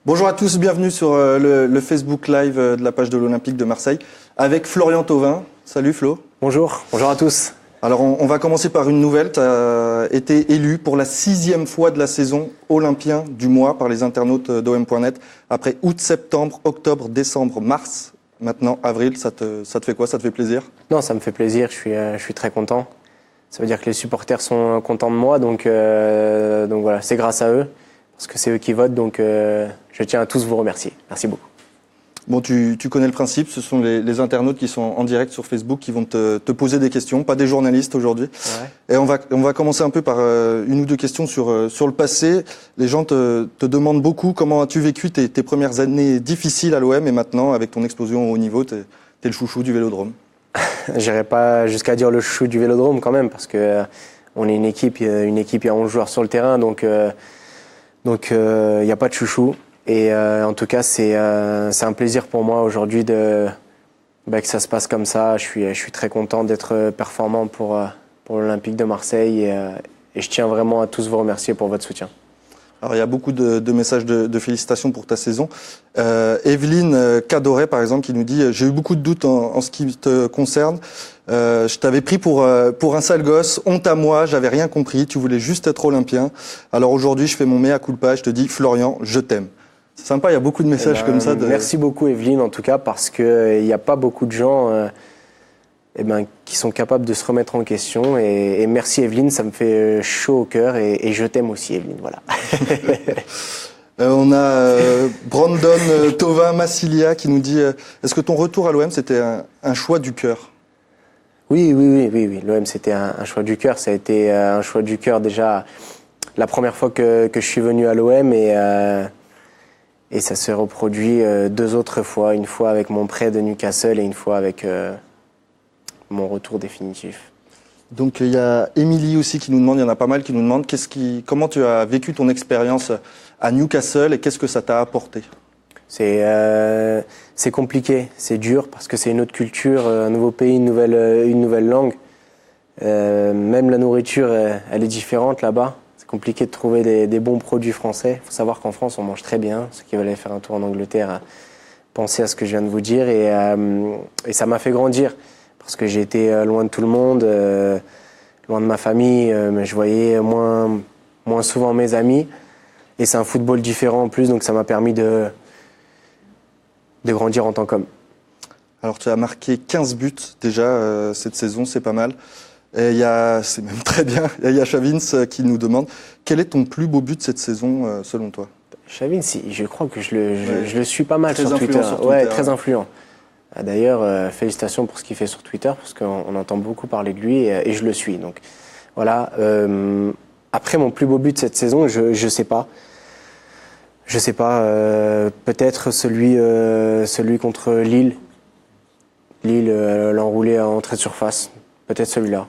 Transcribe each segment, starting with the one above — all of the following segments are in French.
Bonjour à tous, bienvenue sur le Facebook Live de la page de l'Olympique de Marseille avec Florian Thauvin. Salut Flo. Bonjour à tous. Alors on va commencer par une nouvelle. Tu as été élu pour la 6e fois de la saison Olympien du mois par les internautes d'OM.net. Après août, septembre, octobre, décembre, mars, maintenant avril, ça te fait quoi? Ça te fait plaisir? Non, ça me fait plaisir, je suis très content. Ça veut dire que les supporters sont contents de moi, donc voilà, c'est grâce à eux, parce que c'est eux qui votent, donc je tiens à tous vous remercier. Merci beaucoup. Bon, tu connais le principe, ce sont les internautes qui sont en direct sur Facebook qui vont te poser des questions, pas des journalistes aujourd'hui. Ouais. Et on va commencer un peu par une ou deux questions sur le passé. Les gens te demandent beaucoup comment as-tu vécu tes premières années difficiles à l'OM et maintenant, avec ton explosion au haut niveau, t'es le chouchou du Vélodrome. J'irai pas jusqu'à dire le chouchou du Vélodrome quand même, parce que on est une équipe, il y a 11 joueurs sur le terrain, donc il n'y a pas de chouchou. Et en tout cas, c'est un plaisir pour moi aujourd'hui que ça se passe comme ça. Je suis très content d'être performant pour l'Olympique de Marseille et je tiens vraiment à tous vous remercier pour votre soutien. Alors il y a beaucoup de messages de félicitations pour ta saison. Evelyne Cadoret par exemple qui nous dit « J'ai eu beaucoup de doutes en ce qui te concerne. Je t'avais pris pour un sale gosse, honte à moi, j'avais rien compris, tu voulais juste être olympien. Alors aujourd'hui je fais mon mea culpa, je te dis Florian, je t'aime. » C'est sympa, il y a beaucoup de messages comme ça. Merci beaucoup Evelyne en tout cas, parce qu'il n'y a pas beaucoup de gens qui sont capables de se remettre en question. Et merci Evelyne, ça me fait chaud au cœur et je t'aime aussi Evelyne, voilà. On a Brandon Thauvin Massilia qui nous dit est-ce que ton retour à l'OM c'était un choix du cœur? Oui. L'OM c'était un choix du cœur. Ça a été un choix du cœur déjà la première fois que je suis venu à l'OM et ça se reproduit 2 autres fois, une fois avec mon prêt de Newcastle et une fois avec mon retour définitif. Donc il y a Émilie aussi qui nous demande, il y en a pas mal qui nous demandent comment tu as vécu ton expérience à Newcastle et qu'est-ce que ça t'a apporté? C'est compliqué, c'est dur parce que c'est une autre culture, un nouveau pays, une nouvelle langue. Même la nourriture, elle est différente là-bas. C'est compliqué de trouver des bons produits français. Il faut savoir qu'en France, on mange très bien. Ceux qui veulent aller faire un tour en Angleterre, pensez à ce que je viens de vous dire. Et ça m'a fait grandir parce que j'ai été loin de tout le monde, loin de ma famille. Mais je voyais moins souvent mes amis. Et c'est un football différent en plus, donc ça m'a permis de grandir en tant qu'homme. Alors tu as marqué 15 buts déjà cette saison, c'est pas mal. Et c'est même très bien, il y a Chavins qui nous demande quel est ton plus beau but cette saison selon toi? Chavins, je crois que je le suis pas mal sur Twitter. Ouais, très influent. D'ailleurs, félicitations pour ce qu'il fait sur Twitter, parce qu'on entend beaucoup parler de lui et je le suis. Donc voilà. Après mon plus beau but cette saison, je sais pas. Je sais pas. Peut-être celui contre Lille. Lille, l'enroulé à entrée de surface. Peut-être celui-là.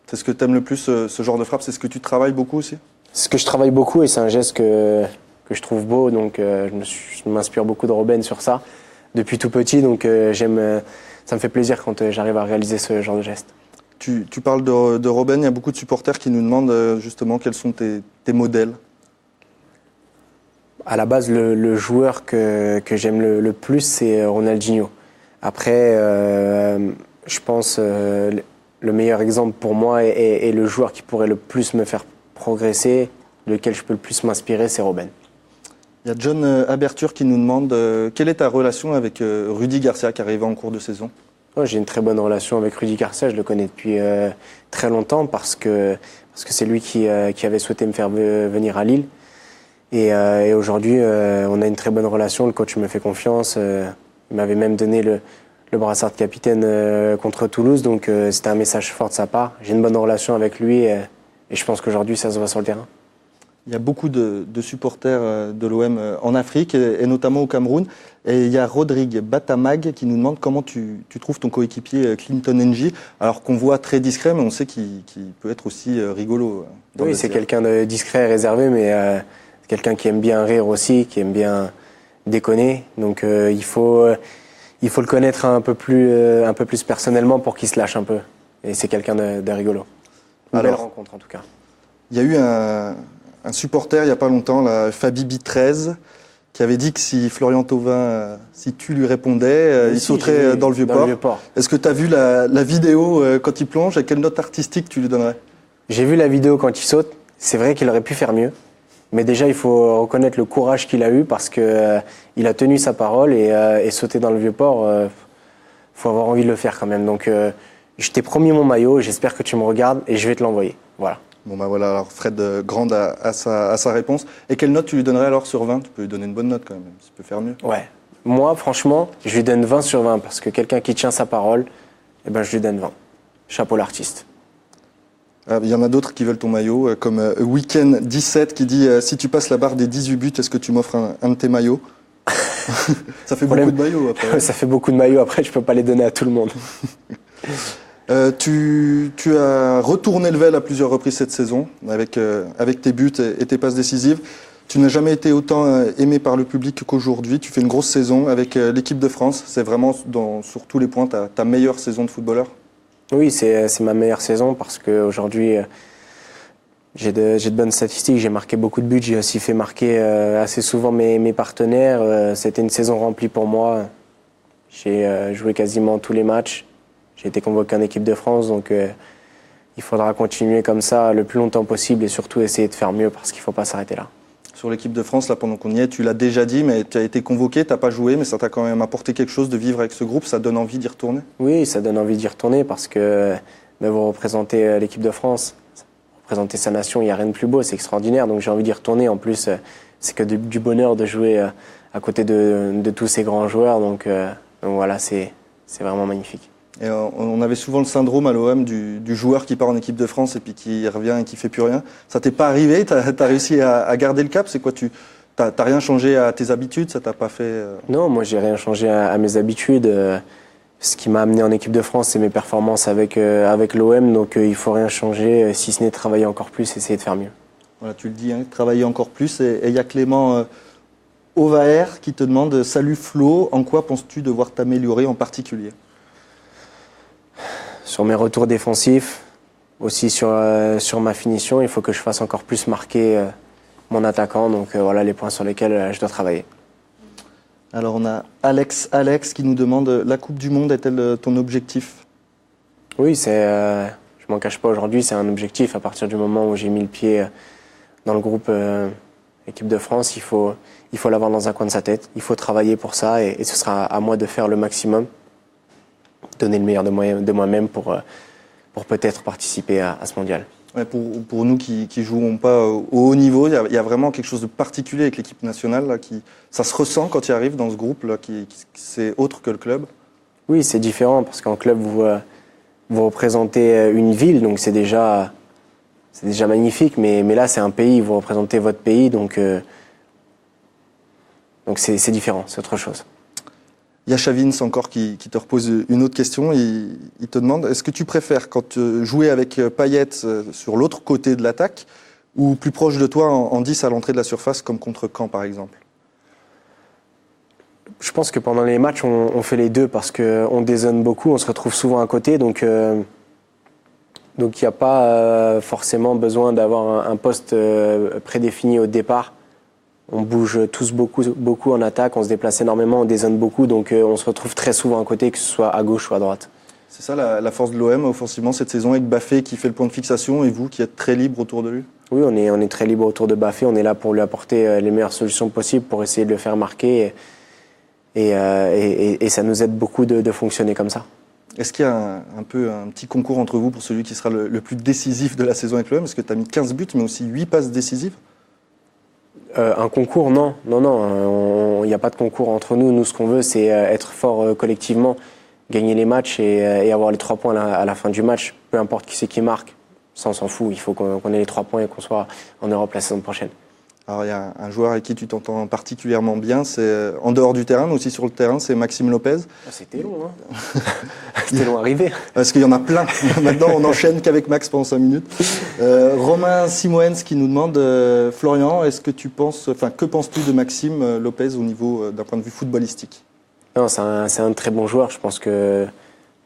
C'est ce que tu aimes le plus, ce genre de frappe? C'est ce que tu travailles beaucoup aussi? C'est ce que je travaille beaucoup et c'est un geste que je trouve beau. Donc je m'inspire beaucoup de Robben sur ça depuis tout petit. Donc ça me fait plaisir quand j'arrive à réaliser ce genre de geste. Tu parles de Robben, il y a beaucoup de supporters qui nous demandent justement quels sont tes modèles. À la base, le joueur que j'aime le plus, c'est Ronaldinho. Après, je pense le meilleur exemple pour moi et le joueur qui pourrait le plus me faire progresser, lequel je peux le plus m'inspirer, c'est Robben. Il y a John Aberture qui nous demande quelle est ta relation avec Rudy Garcia qui arrive en cours de saison? J'ai une très bonne relation avec Rudy Garcia, je le connais depuis très longtemps parce que c'est lui qui avait souhaité me faire venir à Lille. Et aujourd'hui, on a une très bonne relation, le coach me fait confiance, il m'avait même donné le brassard de capitaine contre Toulouse, donc c'était un message fort de sa part. J'ai une bonne relation avec lui et je pense qu'aujourd'hui ça se voit sur le terrain. Il y a beaucoup de supporters de l'OM en Afrique et notamment au Cameroun. Et il y a Rodrigue Batamag qui nous demande comment tu trouves ton coéquipier Clinton N'Jie, alors qu'on voit très discret, mais on sait qu'il peut être aussi rigolo. Oui, c'est quelqu'un de discret et réservé, mais quelqu'un qui aime bien rire aussi, qui aime bien déconner. Donc il faut le connaître un peu plus personnellement pour qu'il se lâche un peu. Et c'est quelqu'un de rigolo. Une belle rencontre en tout cas. Il y a eu un supporter il n'y a pas longtemps, là, Fabi B13, qui avait dit que si Florian Thauvin, si tu lui répondais, il sauterait dans le Vieux-Port. Est-ce que tu as vu la vidéo quand il plonge et quelle note artistique tu lui donnerais? J'ai vu la vidéo quand il saute. C'est vrai qu'il aurait pu faire mieux. Mais déjà, il faut reconnaître le courage qu'il a eu parce que il a tenu sa parole et sauter dans le Vieux-Port, faut avoir envie de le faire quand même. Donc, je t'ai promis mon maillot. J'espère que tu me regardes et je vais te l'envoyer. Voilà. Bon bah voilà, alors Fred Grande à sa réponse. Et quelle note tu lui donnerais alors sur 20? Tu peux lui donner une bonne note quand même, tu peux faire mieux. Ouais. Moi, franchement, je lui donne 20 sur 20 parce que quelqu'un qui tient sa parole, eh ben, je lui donne 20. Chapeau l'artiste. Il y en a d'autres qui veulent ton maillot, comme Weekend 17 qui dit si tu passes la barre des 18 buts, est-ce que tu m'offres un de tes maillots? Ça fait beaucoup de maillots après. Ça fait beaucoup de maillots après, je peux pas les donner à tout le monde. Tu as retourné le Vel à plusieurs reprises cette saison avec tes buts et tes passes décisives. Tu n'as jamais été autant aimé par le public qu'aujourd'hui. Tu fais une grosse saison avec l'équipe de France. C'est vraiment sur tous les points ta meilleure saison de footballeur? Oui, c'est ma meilleure saison parce qu'aujourd'hui j'ai de bonnes statistiques. J'ai marqué beaucoup de buts. J'ai aussi fait marquer assez souvent mes partenaires. C'était une saison remplie pour moi. J'ai joué quasiment tous les matchs. J'ai été convoqué en équipe de France, donc il faudra continuer comme ça le plus longtemps possible et surtout essayer de faire mieux parce qu'il ne faut pas s'arrêter là. Sur l'équipe de France, là, pendant qu'on y est, tu l'as déjà dit, mais tu as été convoqué, tu n'as pas joué, mais ça t'a quand même apporté quelque chose de vivre avec ce groupe, ça donne envie d'y retourner? Oui, ça donne envie d'y retourner parce que vous représentez l'équipe de France, représenter sa nation, il n'y a rien de plus beau, c'est extraordinaire, donc j'ai envie d'y retourner. En plus, c'est que du bonheur de jouer à côté de tous ces grands joueurs, donc voilà, c'est vraiment magnifique. Et on avait souvent le syndrome à l'OM du joueur qui part en équipe de France et puis qui revient et qui fait plus rien. Ça t'est pas arrivé? T'as réussi à garder le cap? C'est quoi, t'as rien changé à tes habitudes? Ça t'a pas fait Non, moi j'ai rien changé à mes habitudes. Ce qui m'a amené en équipe de France, c'est mes performances avec l'OM. Donc il faut rien changer, si ce n'est travailler encore plus, essayer de faire mieux. Voilà, tu le dis, hein, travailler encore plus. Et il y a Clément Ovaer qui te demande: salut Flo, en quoi penses-tu devoir t'améliorer en particulier? Sur mes retours défensifs, aussi sur ma finition, il faut que je fasse encore plus marquer mon attaquant. Donc voilà les points sur lesquels je dois travailler. Alors on a Alex qui nous demande: la Coupe du Monde est-elle ton objectif? Oui, je m'en cache pas aujourd'hui, c'est un objectif. À partir du moment où j'ai mis le pied dans le groupe équipe de France, il faut l'avoir dans un coin de sa tête. Il faut travailler pour ça et ce sera à moi de faire le maximum. Donner le meilleur de moi-même pour peut-être participer à ce mondial. Ouais, pour nous qui jouons pas au haut niveau, il y a vraiment quelque chose de particulier avec l'équipe nationale là, ça se ressent quand il arrive dans ce groupe là, c'est autre que le club. Oui, c'est différent parce qu'en club vous représentez une ville, donc c'est déjà magnifique, mais là c'est un pays, vous représentez votre pays, donc c'est différent, c'est autre chose. Il y a Chavins encore qui te repose une autre question. Il te demande: est-ce que tu préfères quand jouer avec Payet sur l'autre côté de l'attaque ou plus proche de toi en 10 à l'entrée de la surface comme contre Caen par exemple? Je pense que pendant les matchs on fait les deux parce qu'on dézone beaucoup, on se retrouve souvent à côté, donc il n'y a pas forcément besoin d'avoir un poste prédéfini au départ. On bouge tous beaucoup en attaque, on se déplace énormément, on dézone beaucoup, donc on se retrouve très souvent à côté, que ce soit à gauche ou à droite. C'est ça la force de l'OM offensivement cette saison, avec Bafé qui fait le point de fixation et vous qui êtes très libre autour de lui? Oui, on est très libre autour de Bafé, on est là pour lui apporter les meilleures solutions possibles pour essayer de le faire marquer et ça nous aide beaucoup de fonctionner comme ça. Est-ce qu'il y a un petit concours entre vous pour celui qui sera le plus décisif de la saison avec l'OM? Parce que tu as mis 15 buts mais aussi 8 passes décisives? Un concours, non. Il n'y a pas de concours entre nous. Nous, ce qu'on veut, c'est être fort collectivement, gagner les matchs et avoir les 3 points à la fin du match. Peu importe qui c'est qui marque, ça on s'en fout. Il faut qu'on ait les 3 points et qu'on soit en Europe la saison prochaine. Alors il y a un joueur avec qui tu t'entends particulièrement bien, c'est en dehors du terrain, mais aussi sur le terrain, c'est Maxime Lopez. C'était long, hein. C'était long à arriver. Parce qu'il y en a plein. Maintenant, on n'enchaîne qu'avec Max pendant 5 minutes. Romain Simoens qui nous demande: Florian, que penses-tu de Maxime Lopez au niveau d'un point de vue footballistique? Non, c'est un très bon joueur. Je pense que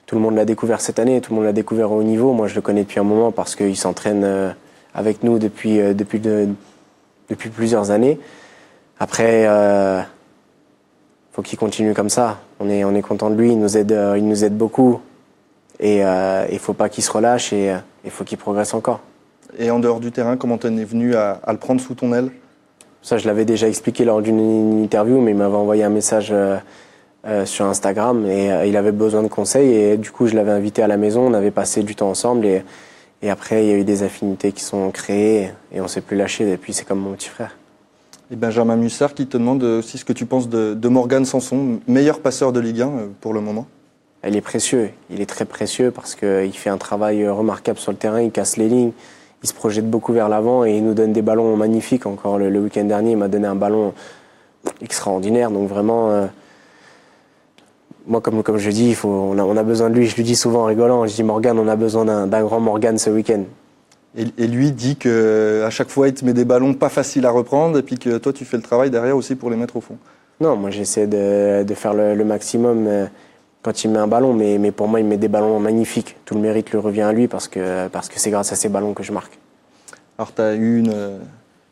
tout le monde l'a découvert cette année, tout le monde l'a découvert au haut niveau. Moi, je le connais depuis un moment parce qu'il s'entraîne avec nous depuis plusieurs années. Après, faut qu'il continue comme ça. On est content de lui, il nous aide beaucoup. Et il faut pas qu'il se relâche et il faut qu'il progresse encore. Et en dehors du terrain, comment t'en es venu à le prendre sous ton aile? Ça, je l'avais déjà expliqué lors d'une interview, mais il m'avait envoyé un message sur Instagram et il avait besoin de conseils. Et du coup, je l'avais invité à la maison, on avait passé du temps ensemble et après, il y a eu des affinités qui sont créées et on s'est plus lâché. Et puis, c'est comme mon petit frère. Et Benjamin Mussard qui te demande aussi ce que tu penses de Morgan Sanson, meilleur passeur de Ligue 1 pour le moment. Il est précieux, il est très précieux parce qu'il fait un travail remarquable sur le terrain, il casse les lignes, il se projette beaucoup vers l'avant et il nous donne des ballons magnifiques. Encore le week-end dernier, il m'a donné un ballon extraordinaire. Donc vraiment, moi comme je dis, on a besoin de lui. Je lui dis souvent en rigolant, je dis Morgan, on a besoin d'un grand Morgan ce week-end. Et lui dit qu'à chaque fois, il te met des ballons pas faciles à reprendre et puis que toi, tu fais le travail derrière aussi pour les mettre au fond. Non, moi j'essaie de faire le maximum quand il met un ballon, mais pour moi, il met des ballons magnifiques. Tout le mérite lui revient à lui parce que c'est grâce à ces ballons que je marque. Alors, tu as eu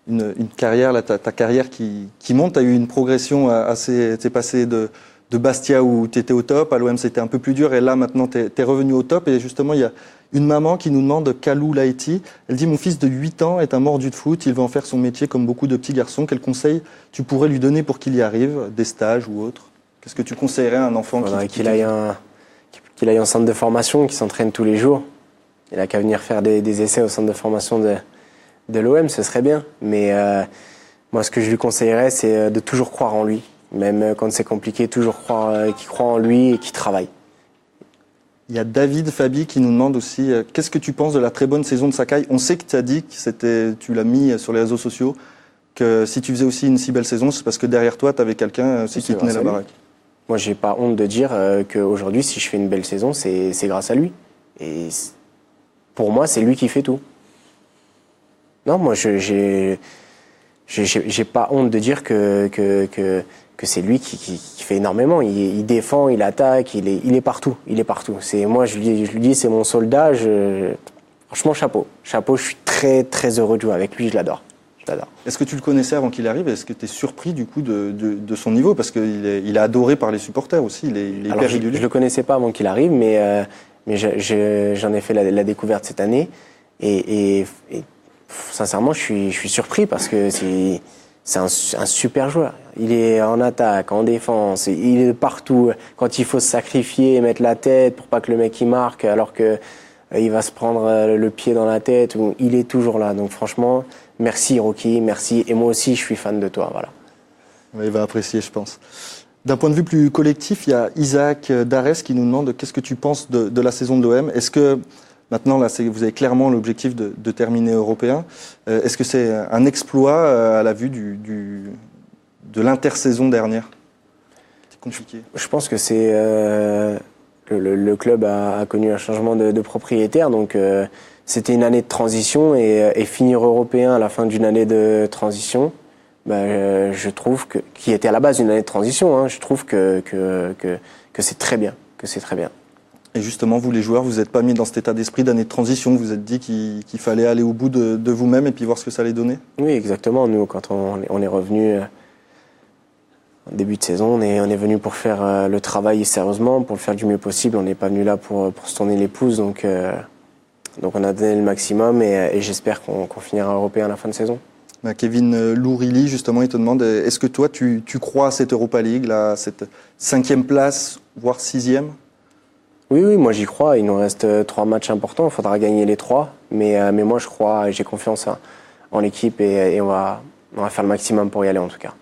une carrière, là, ta carrière qui monte, tu as eu une progression assez. Tu es passé de Bastia où tu étais au top, à l'OM c'était un peu plus dur, et là maintenant tu es revenu au top. Et justement, il y a une maman qui nous demande, Kalou Laïti, elle dit: mon fils de 8 ans est un mordu de foot, il veut en faire son métier comme beaucoup de petits garçons. Quels conseils tu pourrais lui donner pour qu'il y arrive, des stages ou autre? Qu'est-ce que tu conseillerais à un enfant qu'il aille en centre de formation, qu'il s'entraîne tous les jours. Il n'a qu'à venir faire des essais au centre de formation de l'OM, ce serait bien. Mais moi, ce que je lui conseillerais, c'est de toujours croire en lui. Même quand c'est compliqué, toujours croire qu'il croit en lui et qu'il travaille. Il y a David Fabi qui nous demande aussi qu'est-ce que tu penses de la très bonne saison de Sakai? On sait que tu as dit que tu l'as mis sur les réseaux sociaux, que si tu faisais aussi une si belle saison, c'est parce que derrière toi, tu avais quelqu'un aussi qui tenait la baraque. Moi, j'ai pas honte de dire qu'aujourd'hui, si je fais une belle saison, c'est grâce à lui. Et pour moi, c'est lui qui fait tout. Non, moi, j'ai pas honte de dire que c'est lui qui fait énormément. Il défend, il attaque, il est partout. Il est partout. Moi, je lui dis, c'est mon soldat. Franchement, chapeau. Chapeau, je suis très, très heureux de jouer avec lui. Je l'adore. Est-ce que tu le connaissais avant qu'il arrive? Est-ce que tu es surpris du coup de son niveau? Parce qu'il est adoré par les supporters aussi. Il est hyper régulier. Je le connaissais pas avant qu'il arrive, mais j'en ai fait la découverte cette année. Et sincèrement, je suis surpris parce que c'est un super joueur. Il est en attaque, en défense, il est partout. Quand il faut se sacrifier, mettre la tête pour pas que le mec il marque, alors que il va se prendre le pied dans la tête, il est toujours là. Donc franchement, merci Rocky, merci. Et moi aussi, je suis fan de toi. Voilà. Il va apprécier, je pense. D'un point de vue plus collectif, il y a Isaac Darès qui nous demande qu'est-ce que tu penses de la saison de l'OM. Est-ce que maintenant, là, vous avez clairement l'objectif de terminer européen. Est-ce que c'est un exploit à la vue de l'intersaison dernière? C'est compliqué. Je pense que c'est le club a connu un changement de propriétaire, donc c'était une année de transition et finir européen à la fin d'une année de transition, je trouve qui était à la base une année de transition. Hein, je trouve que c'est très bien, Et justement, vous les joueurs, vous n'êtes pas mis dans cet état d'esprit d'année de transition. Vous vous êtes dit qu'il fallait aller au bout de vous-même et puis voir ce que ça allait donner? Oui, exactement. Nous, quand on est revenu en début de saison, on est venu pour faire le travail sérieusement, pour le faire du mieux possible. On n'est pas venu là pour se tourner les pouces. Donc on a donné le maximum et j'espère qu'on finira européen à la fin de saison. Kevin Lourilly, justement, il te demande, est-ce que toi, tu crois à cette Europa League, là, cette 5e place, voire 6e? Oui, moi j'y crois. Il nous reste 3 matchs importants. Il faudra gagner les 3. Mais moi je crois, j'ai confiance en l'équipe et on va faire le maximum pour y aller en tout cas.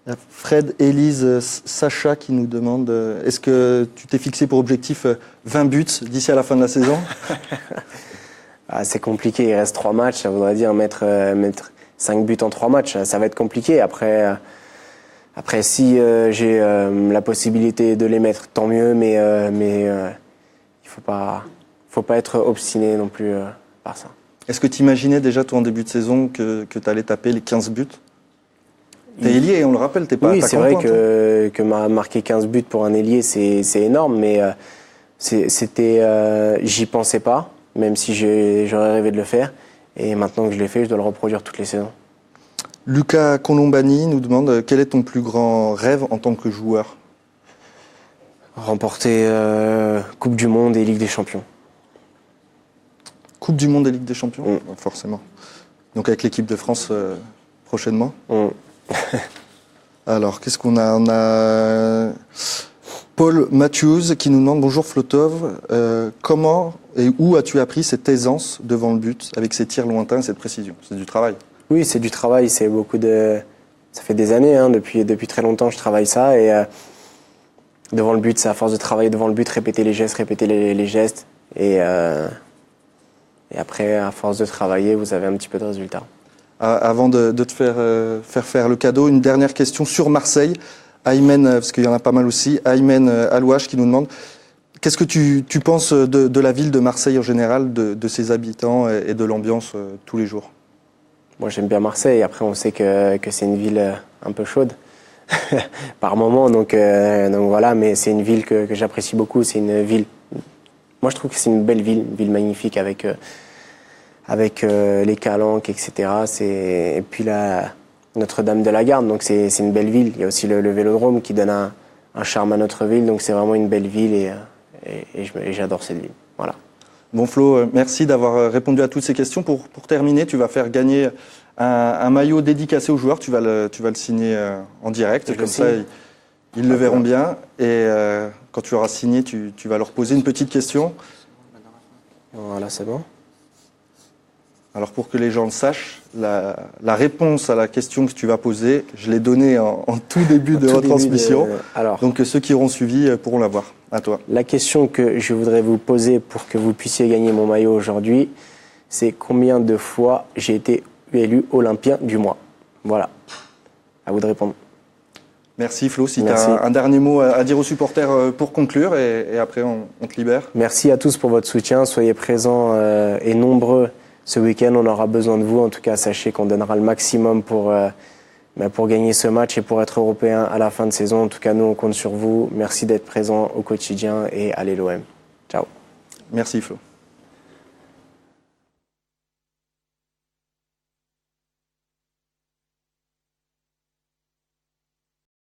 Il y a Fred, Élise, Sacha qui nous demande est-ce que tu t'es fixé pour objectif 20 buts d'ici à la fin de la saison? C'est compliqué. Il reste 3 matchs. Ça voudrait dire mettre 5 buts en 3 matchs. Ça va être compliqué. Après, si j'ai la possibilité de les mettre, tant mieux, mais il faut pas être obstiné non plus par ça. Est-ce que tu imaginais déjà, toi, en début de saison, que tu allais taper les 15 buts? T'es ailier, on le rappelle, t'es pas attaquant. Oui, c'est vrai que marquer 15 buts pour un ailier, c'est énorme, mais j'y pensais pas, même si j'aurais rêvé de le faire. Et maintenant que je l'ai fait, je dois le reproduire toutes les saisons. Lucas Colombani nous demande quel est ton plus grand rêve en tant que joueur? Remporter Coupe du Monde et Ligue des Champions. Coupe du Monde et Ligue des Champions, Mm. forcément. Donc avec l'équipe de France prochainement. Mm. Alors, qu'est-ce qu'on a? On a Paul Matthews qui nous demande bonjour Flotov, comment et où as-tu appris cette aisance devant le but avec ces tirs lointains et cette précision? C'est du travail. Oui, c'est du travail, c'est beaucoup de. Ça fait des années, hein, depuis très longtemps, je travaille ça et devant le but, c'est à force de travailler devant le but, répéter les gestes et après, à force de travailler, vous avez un petit peu de résultats. Avant de te faire le cadeau, une dernière question sur Marseille. Aymen, parce qu'il y en a pas mal aussi, Aymen Alouache qui nous demande qu'est-ce que tu penses de la ville de Marseille en général, de ses habitants et de l'ambiance tous les jours? Moi, j'aime bien Marseille. Après, on sait que c'est une ville un peu chaude par moment, donc voilà. Mais c'est une ville que j'apprécie beaucoup. C'est une ville. Moi, je trouve que c'est une belle ville, une ville magnifique avec les calanques, etc. Et puis la Notre-Dame de la Garde. Donc c'est une belle ville. Il y a aussi le Vélodrome qui donne un charme à notre ville. Donc c'est vraiment une belle ville et j'adore cette ville. Voilà. Bon Flo, merci d'avoir répondu à toutes ces questions. Pour terminer, tu vas faire gagner un maillot dédicacé aux joueurs. Tu vas le signer en direct. Comme ça, ils le verront bien. Et quand tu auras signé, tu vas leur poser une petite question. Voilà, c'est bon. Alors pour que les gens le sachent, la réponse à la question que tu vas poser, je l'ai donnée en tout début de retransmission. Donc ceux qui auront suivi pourront la voir. À toi. La question que je voudrais vous poser pour que vous puissiez gagner mon maillot aujourd'hui, c'est combien de fois j'ai été élu Olympien du mois? Voilà. À vous de répondre. Merci Flo. Si tu as un dernier mot à dire aux supporters pour conclure et après on te libère. Merci à tous pour votre soutien. Soyez présents et nombreux ce week-end. On aura besoin de vous. En tout cas, sachez qu'on donnera le maximum pour gagner ce match et pour être européen à la fin de saison. En tout cas, nous, on compte sur vous. Merci d'être présents au quotidien et allez l'OM. Ciao. Merci Flo.